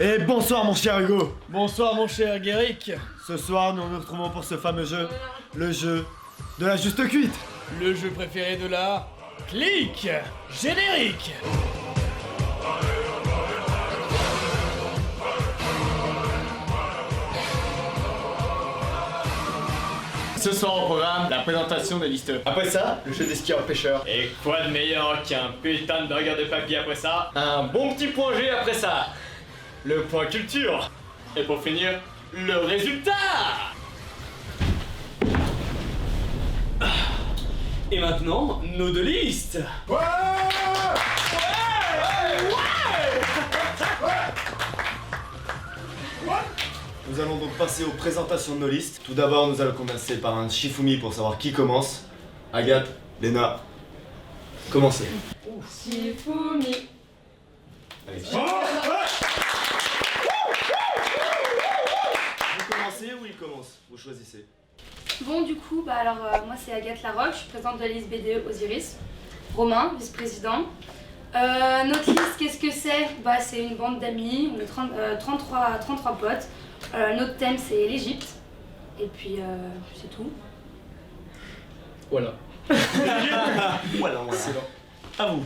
Et bonsoir mon cher Hugo. Bonsoir mon cher Guéric. Ce soir nous nous retrouvons pour ce fameux jeu, le jeu de la juste cuite. Le jeu préféré de la clique générique. Ce soir au programme, la présentation des listes. Après ça, le jeu des skieurs pêcheurs. Et quoi de meilleur qu'un putain de burger de papier après ça? Un bon petit point G après ça. Le point culture. Et pour finir, le résultat. Et maintenant, nos deux listes. Nous allons donc passer aux présentations de nos listes. Tout d'abord, nous allons commencer par un Shifumi pour savoir qui commence. Agathe, Léna, commencez. Shifumi. Allez, Vous commencez ou il commence? Vous choisissez. Bon, du coup, moi c'est Agathe Larocque, je suis présidente de la liste BDE Osiris. Romain, vice-président. Notre liste, qu'est-ce que c'est? C'est une bande d'amis, on est 33 potes. Notre thème c'est l'Égypte. Et puis c'est tout. Voilà. Voilà. À vous.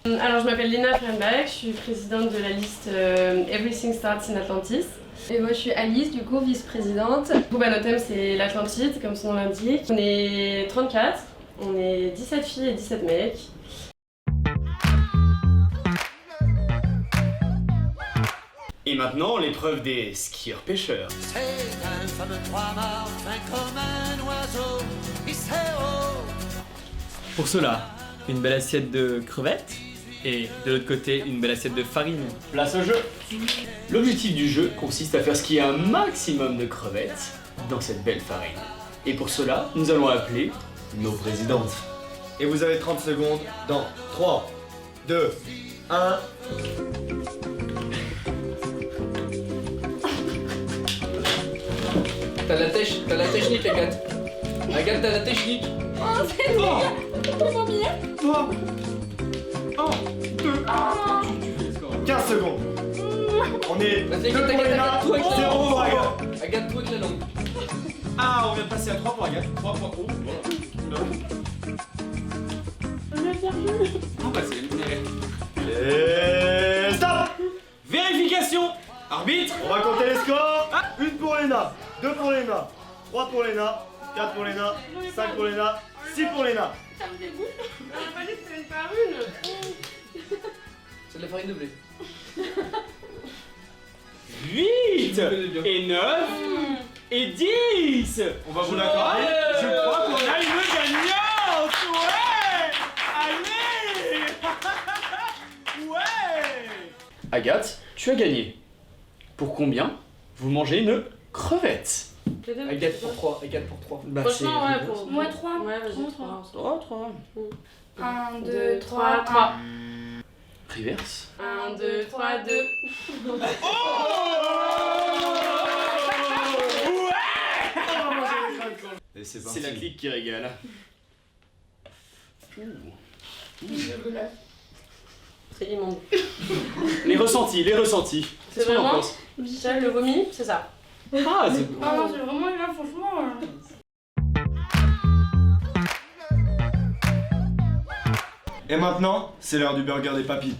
Alors je m'appelle Lina Frenbach, je suis présidente de la liste Everything Starts in Atlantis. Et moi je suis Alice, du coup vice-présidente. Du coup notre thème c'est l'Atlantide, comme son nom l'indique. On est 34, on est 17 filles et 17 mecs. Et maintenant, l'épreuve des skieurs pêcheurs. C'est un fameux trois-mâts, fin comme un oiseau, mystérieux. Pour cela, une belle assiette de crevettes et de l'autre côté, une belle assiette de farine. Place au jeu. L'objectif du jeu consiste à faire skier un maximum de crevettes dans cette belle farine. Et pour cela, nous allons appeler Nos présidentes. Et vous avez 30 secondes dans 3, 2, 1. T'as la technique, Agathe. Agathe, t'as la technique. Oh, c'est trop bien. 3, 1, 2, 15 secondes. On est Vas-y, 2 Agathe, pour Léna, Agathe, toi avec la 0 pour langue. Agathe. Agathe, toi avec la langue. Ah, on vient de passer à 3 pour Agathe. 3 points. Oh, voilà. Non, bah c'est Et stop. Vérification. Arbitre. On va compter les scores. 1 pour Léna, 2 pour Léna, 3 pour Léna, 4 pour Léna, 5 pour Léna, 6 pour Léna. Ça me dégoûte. On a pas dit que c'était une farine. C'est de la farine de blé. 8 et 9 et 10. On va vous l'accorder. Je crois qu'on a une gagnante. Ouais. Allez. Ouais. Agathe, tu as gagné. Pour combien vous mangez une crevette? Agathe pour 3. Agathe pour 3. Bah, Franchement, ouais, pour Moi 3. Ouais, vas-y, 3. 3. 1, 2, 2, 3, 3, 3. Reverse. 1, 2, 3, 2. Et c'est C'est la clique qui régale. C'est immonde. Les ressentis. C'est vraiment ça, le vomi, c'est ça. Ah, c'est Ah non, c'est vraiment là, franchement. Et maintenant, c'est l'heure du burger des papis.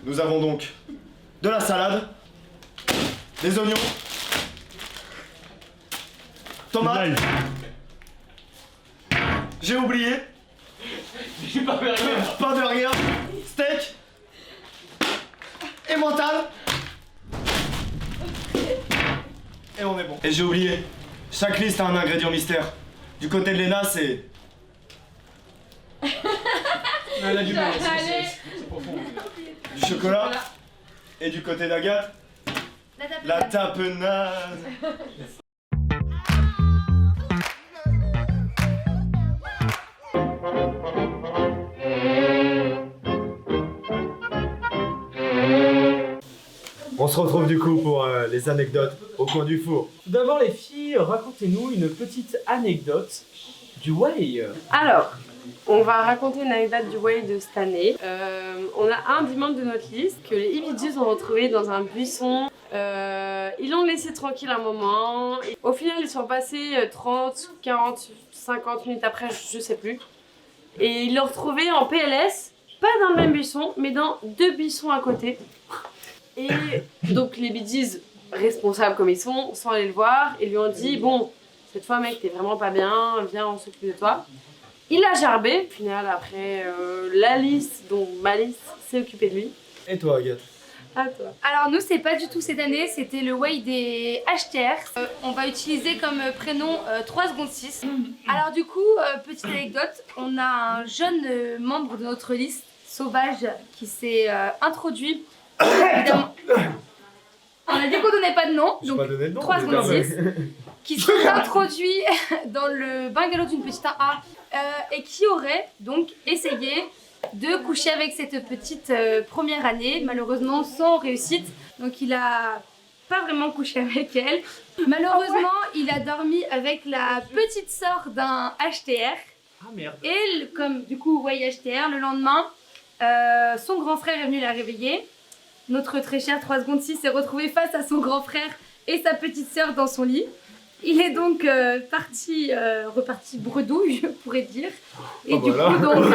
Nous avons donc de la salade, des oignons, tomates. J'ai oublié. Pas de burger, steak et mental. Et on est bon. Et j'ai oublié, chaque liste a un ingrédient mystère. Du côté de Léna, c'est... Elle a du mal, Allez. c'est profond. du chocolat. Et du côté d'Agathe, la tapenade. On se retrouve du coup pour les anecdotes au coin du four. Tout d'abord, les filles, racontez-nous une petite anecdote du Way. Alors, On va raconter une anecdote du Way de cette année. On a un des membres de notre liste que les Ibidjis ont retrouvé dans un buisson. Ils l'ont laissé tranquille un moment. Et au final, ils sont passés 30, 40, 50 minutes après, je sais plus. Et ils l'ont retrouvé en PLS, pas dans le même buisson, mais dans 2 buissons à côté. Et donc les Ibidjis, responsables comme ils sont allés le voir et lui ont dit bon, cette fois mec t'es vraiment pas bien, viens on s'occupe de toi. Il a gerbé, au final après la liste, dont ma liste, s'est occupée de lui. Et toi, Agathe? À toi. Alors nous c'est pas du tout cette année, c'était le Way des HTR. On va utiliser comme prénom 3 secondes 6. Alors du coup, petite anecdote, on a un jeune membre de notre liste, Sauvage, qui s'est introduit. Évidemment. On a dit qu'on donnait pas de nom, donc 3 secondes 6. Qui s'est introduit dans le bungalow d'une petite AA et qui aurait donc essayé de coucher avec cette petite première année, malheureusement sans réussite. Donc il a pas vraiment couché avec elle. Malheureusement, il a dormi avec la petite sœur d'un HTR. Ah merde. Et comme du coup, ouais, HTR, le lendemain, son grand frère est venu la réveiller. Notre très cher 3 secondes 6 s'est retrouvé face à son grand frère et sa petite sœur dans son lit. Il est donc reparti bredouille, je pourrais dire. Et du coup, donc...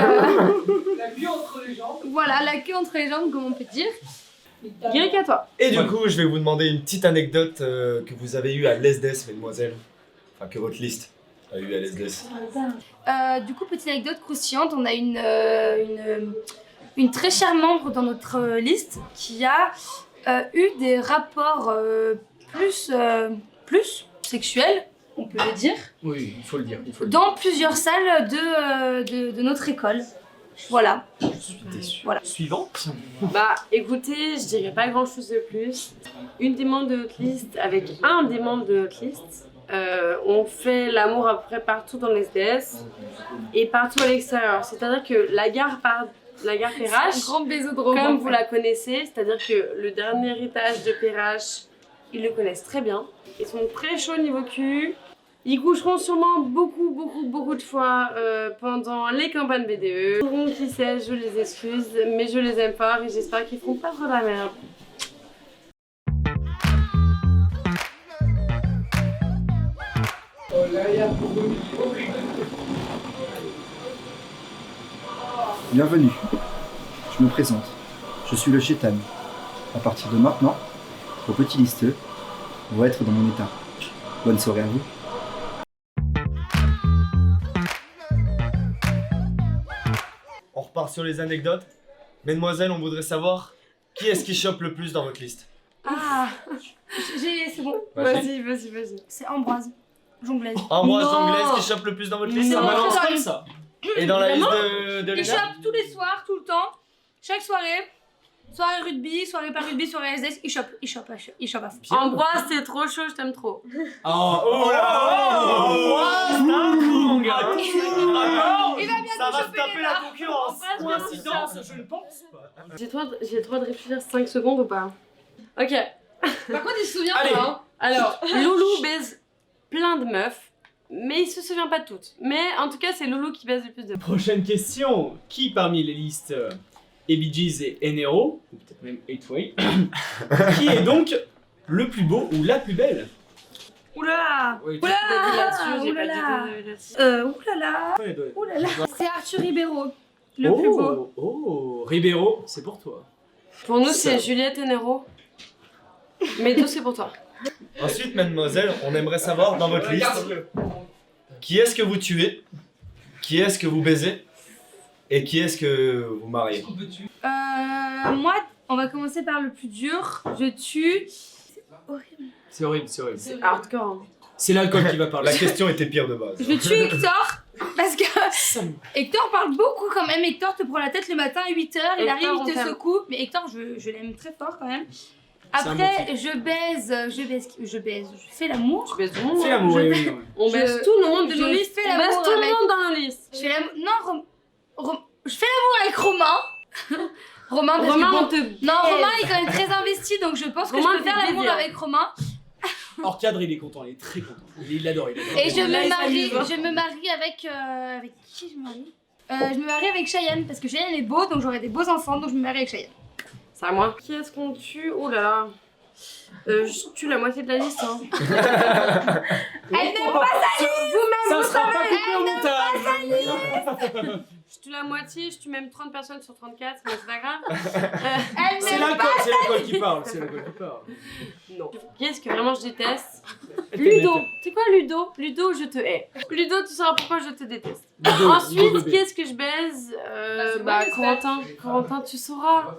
La queue entre les jambes. Voilà, la queue entre les jambes, comme on peut dire. Guéric à toi. Et du coup, je vais vous demander une petite anecdote que vous avez eue à l'ESDES, mesdemoiselles. Enfin, que votre liste a eu à l'ESDES. Du coup, petite anecdote croustillante, on a une très chère membre dans notre liste qui a eu des rapports plus sexuels, on peut le dire, Oui, il faut le dire. dans plusieurs salles de notre école. Voilà. Je suis déçu. Voilà. Suivante. Bah écoutez, je dirais pas grand chose de plus. Une des membres de notre liste avec un des membres de notre liste, on fait l'amour à peu près partout dans les SDS et partout à l'extérieur. C'est-à-dire que la gare Perrache, Grand bésodrome. comme vous la connaissez, c'est-à-dire que le dernier étage de Perrache, ils le connaissent très bien. Ils sont très chauds niveau cul. Ils coucheront sûrement beaucoup de fois pendant les campagnes BDE. Qui sait, je les excuse, mais je les aime fort et j'espère qu'ils feront pas trop de la merde. Bienvenue, je me présente, je suis le Chétan. À partir de maintenant, vos petits listeux vont être dans mon état. Bonne soirée à vous. On repart sur les anecdotes. Mesdemoiselles, on voudrait savoir qui est-ce qui chope le plus dans votre liste? Ah, c'est bon. Vas-y. C'est Ambroise. Jonglaise. Ambroise Non. Jonglaise qui chope le plus dans votre liste? C'est Ça bon, balance c'est comme dans ça. Et dans la liste Vraiment de Il Léna? chope tous les soirs, tout le temps, chaque soirée. Soirée rugby, soirée pas rugby, soirée SDS, il chope à fond. Ambroise, c'est trop chaud, je t'aime trop. Oh là c'est un coup, mon gars. Il va bientôt Ça va se choper taper Léna. la concurrence. Coïncidence, je ne pense pas. J'ai le droit de réfléchir 5 secondes ou pas? Ok. Par contre, il se souvient Allez. pas. Hein. Alors, Loulou baise plein de meufs, mais il se souvient pas de toutes. Mais en tout cas, c'est Loulou qui baise le plus de meufs. Prochaine question. Qui parmi les listes Ibidjis et Enero, ou peut-être même 8-Way, qui est donc le plus beau ou la plus belle? Oulala. Oui, J'ai pas dit là-dessus, j'ai oulala. pas dit là-dessus. Oulala. C'est Arthur Ribeiro, le plus beau. Oh, Ribeiro, c'est pour toi. Pour nous, c'est Juliette et Nero. Mais deux, c'est pour toi. Ensuite, mesdemoiselles, on aimerait savoir dans votre liste qui est-ce que vous tuez, qui est-ce que vous baisez et qui est-ce que vous mariez. Moi, on va commencer par le plus dur. Je tue. C'est horrible, c'est horrible. C'est hardcore. Hein. C'est l'alcool qui va parler. La question était pire de base. Je tue Hector. Parce que Hector parle beaucoup quand même. Hector te prend la tête le matin à 8h. Il Hector, arrive, on il te t'aime. secoue. Mais Hector, je l'aime très fort quand même. C'est un Après, je baise. Je fais l'amour. Tu baises tout le monde. C'est l'amour, Je- oui, oui, oui. On baisse tout le monde de je nos listes. fais On baisse l'amour tout le avec- monde dans nos listes. Je fais l'amour. Non, je fais l'amour avec Romain. Romain, parce Romain, que on bon, te non, Romain il est quand même très investi, donc je pense que Romain je peux faire fait l'amour plaisir. avec Romain. Hors cadre, il est content, il est très content. Il l'adore, il adore. Et je Là, il me s'amuse. marie avec qui je me marie? Je me marie avec Cheyenne parce que Cheyenne est beau, donc j'aurai des beaux enfants, donc je me marie avec Cheyenne. C'est à moi. Qui est-ce qu'on tue? Oh là là. Je tue la moitié de la liste. Hein. Elle n'aime pas sa liste. Vous-même, Ça vous sera pas savez. coupé au montage. Je tue la moitié, je tue même 30 personnes sur 34, mais c'est pas grave. Elle C'est n'aime pas. l'alcool qui parle. C'est l'alcool qui parle. Non. Qui est-ce que vraiment je déteste? Ludo. C'est quoi Ludo? Ludo, je te hais. Ludo, tu sauras pourquoi je te déteste. Ensuite, qui est-ce que je baise? moi, Corentin. Corentin, tu sauras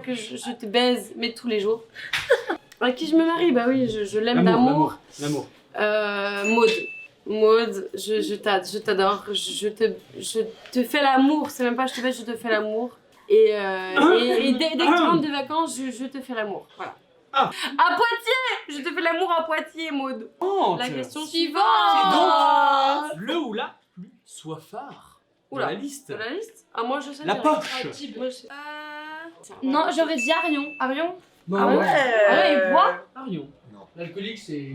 que je te baise, mais tous les jours. À qui je me marie? Bah oui, je l'aime d'amour. L'amour. Maud, je t'adore, je te fais l'amour, c'est même pas je te baise, je te fais l'amour. Et dès que tu rentres de vacances, je te fais l'amour. Voilà. Ah. À Poitiers! Je te fais l'amour à Poitiers, Maud. La question suivante! C'est donc le ou la plus soifard de Oula. la liste. De la liste? Ah, moi je sais. La direct. poche. Moi, je sais. Non, j'aurais dit Arion. Arion? Non, Ah ouais? Arion, il boit? Arion. L'alcoolique, c'est.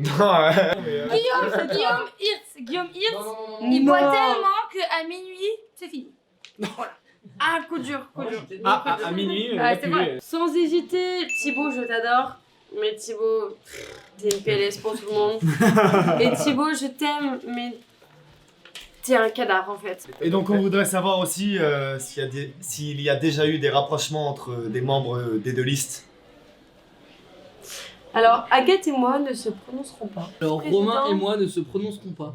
Guillaume Hirtz, il boit tellement qu'à minuit, c'est fini. Voilà. Ah, coup dur. À minuit, Ouais, c'est vrai. Sans hésiter, Thibaut, je t'adore. Mais Thibaut, t'es une PLS pour tout le monde. Et Thibaut, je t'aime, mais t'es un cadavre en fait. Et donc on voudrait savoir aussi s'il y a déjà eu des rapprochements entre des membres des deux listes. Alors, Agathe et moi ne se prononcerons pas. Alors, Romain et moi ne se prononceront pas.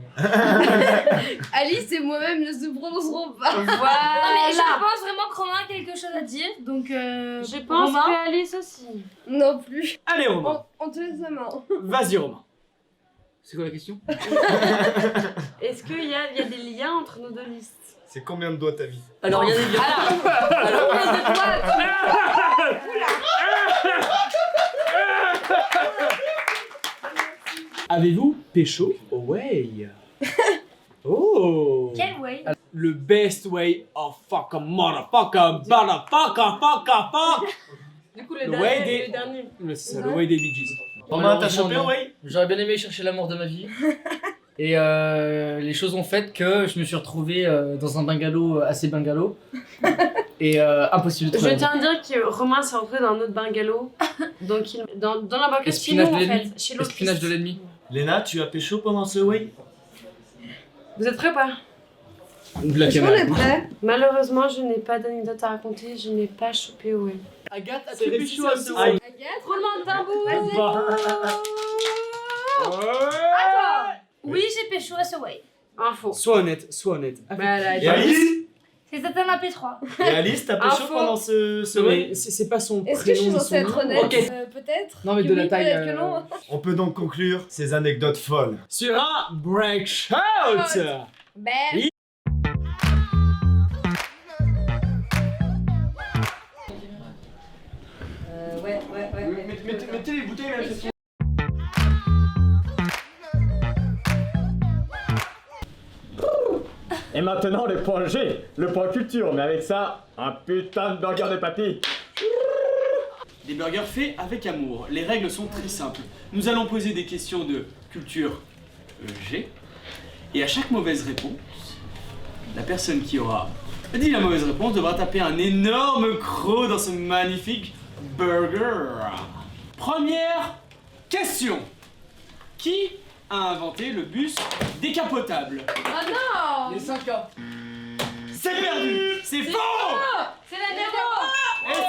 Alice et moi-même ne se prononceront pas. Voilà. Non, mais je pense vraiment que Romain a quelque chose à dire, donc Je pense Romain. que Alice aussi. Non plus. Allez, Romain. On te laisse la main. Vas-y, Romain. C'est quoi la question? Est-ce qu'il y a des liens entre nos deux listes? C'est combien de doigts t'as mis? Alors, il y a des liens. Alors, Combien de fois Avez-vous pécho away? Oh! Quel way? Le best way of fuck a motherfucker, fuck! Du coup, Le way le dernier. C'est ça, le way des Bee Gees. Romain, t'as Malheureusement, chopé non. ouais? J'aurais bien aimé chercher l'amour de ma vie. Et les choses ont fait que je me suis retrouvé dans un bungalow assez bungalow. Et impossible de Je trouver. tiens à dire que Romain s'est retrouvé dans un autre bungalow. Donc, dans la banquette chez nous Espionnage en de fait. l'ennemi. Chez l'autre Espionnage liste. de l'ennemi. Léna, tu as pécho pendant ce way? Vous êtes prêts ou pas? La caméra. Malheureusement, je n'ai pas d'anecdote à raconter. Je n'ai pas chopé au Agathe, C'est as-tu réussi pécho à ça ce aussi. way? Roulement de tambour. Oui, j'ai pécho à ce way. Info. Sois honnête. Et Alice? C'est Satan la P3. Et Alice, t'as pécho Info. pendant ce Non, way? mais c'est pas son Est-ce que je suis prénom, censée son être nom. honnête Ok. Peut-être. Non, mais que de la oui, taille, peut-être que non. On peut donc conclure ces anecdotes folles. Sur un break shout. Ben. Ouais. Mettez les bouteilles là, Et maintenant les points G, le point culture, mais avec ça, un putain de burger de papy. Des burgers faits avec amour. Les règles sont très simples. Nous allons poser des questions de culture G. Et à chaque mauvaise réponse, la personne qui aura dit la mauvaise réponse devra taper un énorme croc dans ce magnifique burger. Première question. Qui a inventé le bus décapotable? Oh non! Les 5K. C'est perdu! C'est faux! C'est la Nero! Et c'est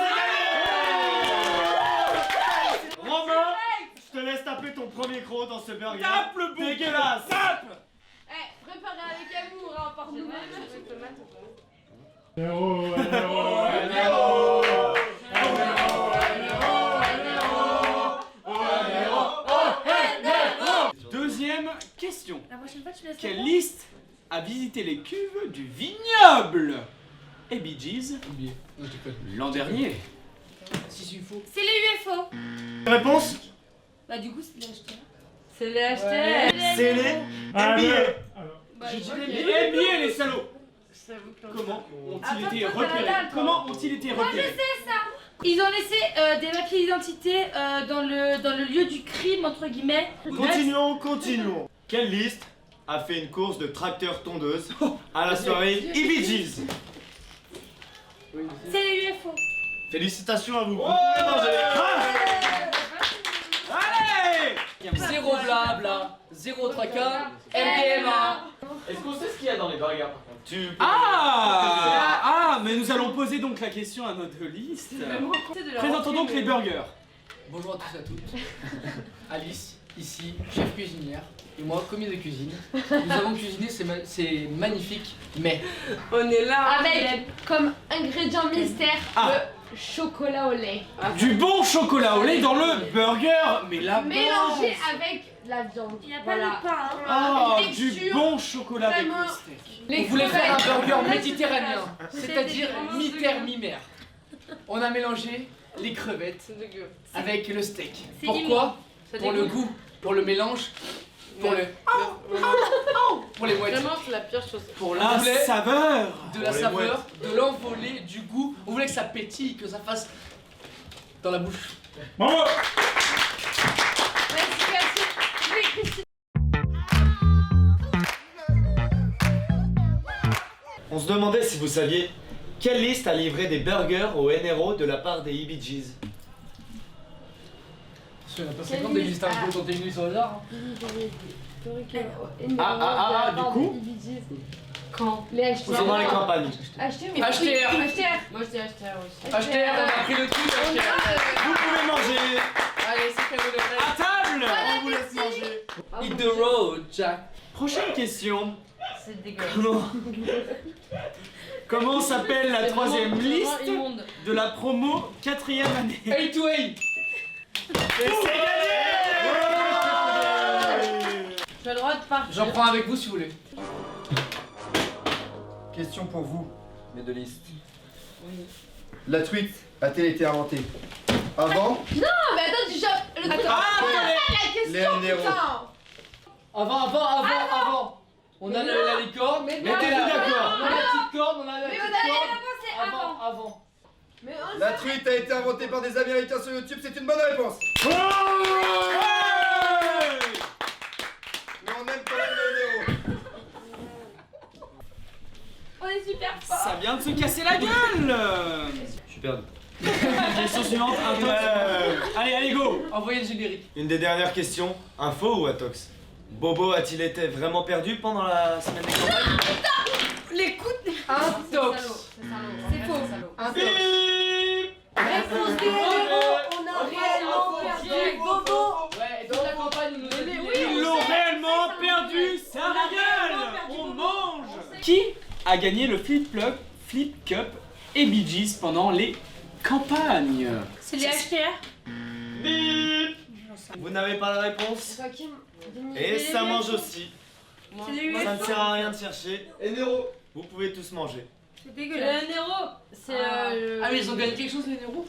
gagné! Romain, je te laisse taper ton premier croc dans ce burger. Tape le bout! Dégueulasse! Tape! Préparé avec amour, hein, par nous-mêmes. Deuxième question. La prochaine fois, tu laisses Quelle liste a visité les cuves du vignoble et Bee Gees Oublié. Non, je déconne. l'an dernier? Si, c'est faux. C'est les UFO. Réponse? Bah, du coup, c'est les acheteurs. C'est les acheteurs. C'est les NBA. Bah, J'ai dit ok. les NBA, les salauds! J'avoue que- Comment ont-ils Attends, été toi, t'as la repérés? dalle, toi. Comment ont-ils été repérés? Ils ont laissé des papiers d'identité dans le lieu du crime, entre guillemets. Continuons. Quelle liste a fait une course de tracteur tondeuse à la soirée Bee Gees? C'est les UFO. Félicitations à vous. Vous pouvez manger. Allez! Zéro blabla, zéro tracas, MDMA. Est-ce qu'on sait ce qu'il y a dans les burgers par contre? Mais nous allons poser donc la question à notre liste. Présentons donc les burgers. Bonjour à tous et à toutes. Alice, ici, chef cuisinière. Et moi, commis de cuisine. Nous avons cuisiné, c'est magnifique, mais... On est là. Avec comme ingrédient mystère le chocolat au lait. Du bon chocolat au lait dans le burger. Mais la Mélangé avec la viande. Il n'y a pas Voilà. de pain. Hein. Ah, Une du texture bon chocolat avec vraiment- le steak. On voulait faire un crevettes. burger méditerranéen, c'est-à-dire dégueulasse. mi-terre, mi-mer. On a mélangé les crevettes C'est dégueu. avec le steak. C'est Pourquoi? Ça Pour le dégoûte. goût, pour le mélange, pour le... Pour les mouettes. Vraiment, c'est la pire chose. Pour La l'anglais, saveur. de la Pour les saveur, de l'envolée, du goût. On voulait que ça pétille, que ça fasse dans la bouche. Bravo. Merci. On se demandait si vous saviez quelle liste a livré des burgers au NRO de la part des Bee Gees. Il n'y en a pas 50 des listes un peu tenter une liste au hasard. Du coup Quand les acheter. Pendant les campagnes. Acheter ou HTR. Moi, je dis HTR aussi. HTR, on a pris le truc, HTR. Vous pouvez manger. Allez, c'est cadeau de à table. On vous laisse manger. Eat the road, Jack. Prochaine question. C'est dégueulasse. Comment s'appelle la troisième Vraiment liste immonde. de la promo 4e année? 8 to 8. Et c'est gagné. Tu as le droit de partir. J'en prends avec vous si vous voulez. Question pour vous, mes deux listes. La truite a-t-elle été inventée avant Non, mais attends, tu chopes le truc. La question, les NRO? putain. Avant. On a la licorne. Mais Mettez-vous d'accord. On a la petite corde, on a la Mais petite vous avez corde. avancé avant. Avant. Mais on La truite a été inventée par des Américains sur YouTube, c'est une bonne réponse. Mais on aime quand même les NRO. On est super fort. Ça vient de se casser la gueule. Je suis perdu. Question suivante. Un top. Allez, go. Envoyez le générique. Une des dernières questions, info ou atox? Bobo a-t-il été vraiment perdu pendant la semaine des campagnes? Les coups de... Un tox. C'est faux. Un tox. Réponse des héros, on a réellement perdu Bobo. Ouais, dans la campagne, on nous a dit. Ils l'ont réellement perdu. Ça gueule. On mange. Qui a gagné le Flip Cup et Bee Gees pendant les campagnes? C'est les HTR. Vous n'avez pas la réponse? Et ça mange aussi. C'est les Ça ne UFO. sert à rien de chercher. NRO. Vous pouvez tous manger. C'est C'est dégueulasse. le Nero. C'est Ah, mais ils ont gagné quelque chose, les héros?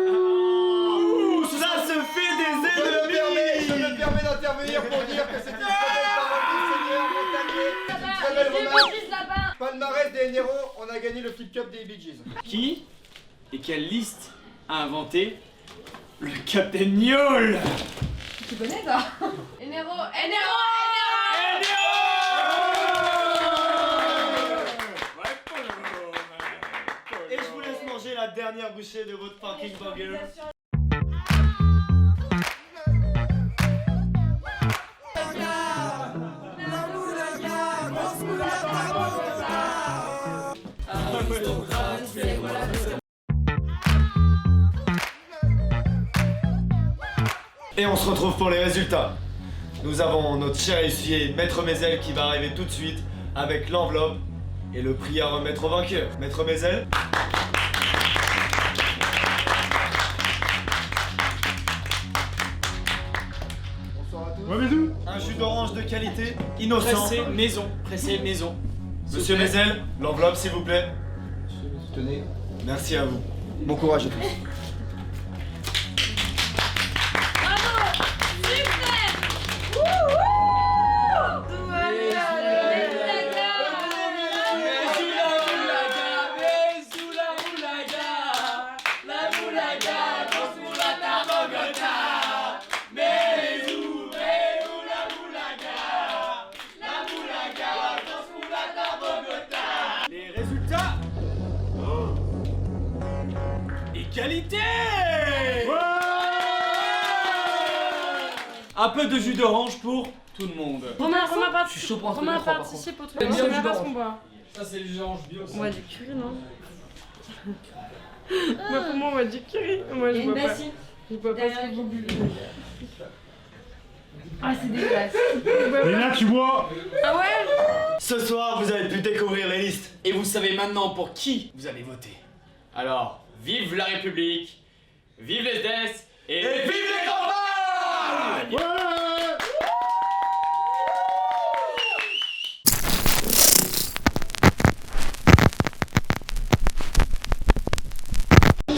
Ouh, ça se fait des Je ennemis. me permets d'intervenir pour dire que c'est une très belle parodie, Seigneur Montagnier. C'est une très belle Les remarque. Bee Gees là-bas. Palmarès des NRO, on a gagné le Flip Cup des Bee Gees. Qui et quelle liste a inventé le Captain Niol? Tu connais ça? Nero. Et je vous laisse manger la dernière bouchée de votre fucking burger. Et on se retrouve pour les résultats. Nous avons notre cher huissier Maître Mézel qui va arriver tout de suite avec l'enveloppe et le prix à remettre au vainqueur. Maître Mézel. Bonsoir à tous. Un jus d'orange de qualité, innocent. Pressé maison. Monsieur Mézel, l'enveloppe s'il vous plaît. Tenez, Merci à vous. bon courage à tous. Les résultats Un peu de jus d'orange pour tout le monde. Romain Je suis chaud pour un truc de Romain trois, par participe au truc. J'aime bien le jus pas ce d'orange. qu'on boit. Ça, c'est le jus d'orange bio. On boit du curry, non? Moi, pour moi, on boit du curry. Moi, je bois pas. Je bois pas ce que vous buvez. Ah, c'est dégueulasse. Léna, tu bois? Ah ouais? Ce soir, vous avez pu découvrir les listes. Et vous savez maintenant pour qui vous allez voter. Alors, vive la République, vive les SDS et vive les campagnes!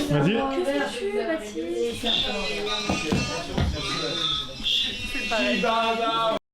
Vas-y. Que fais-tu, Baptiste? C'est pareil.